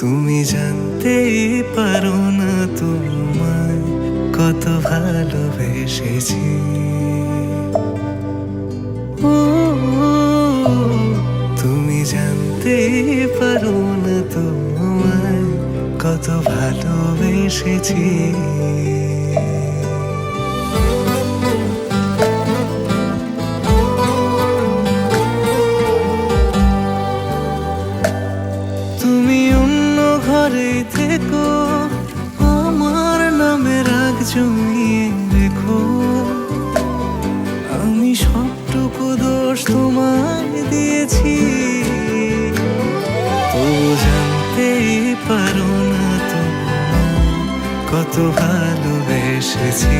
তুমি জানতেই পারো না তোমায় কত ভালোবেসেছি। ও তুমি জানতেই পারো না তোমায় কত ভালোবেসেছি। তুমি অন্য ঘরে থেকো, আমার নামে রাগ জমিয়ে রেখো, আমি সবটুকু দোষ তোমায় দিয়েছি। তো জানতেই পারো না তোমায় কত ভালোবেসেছি।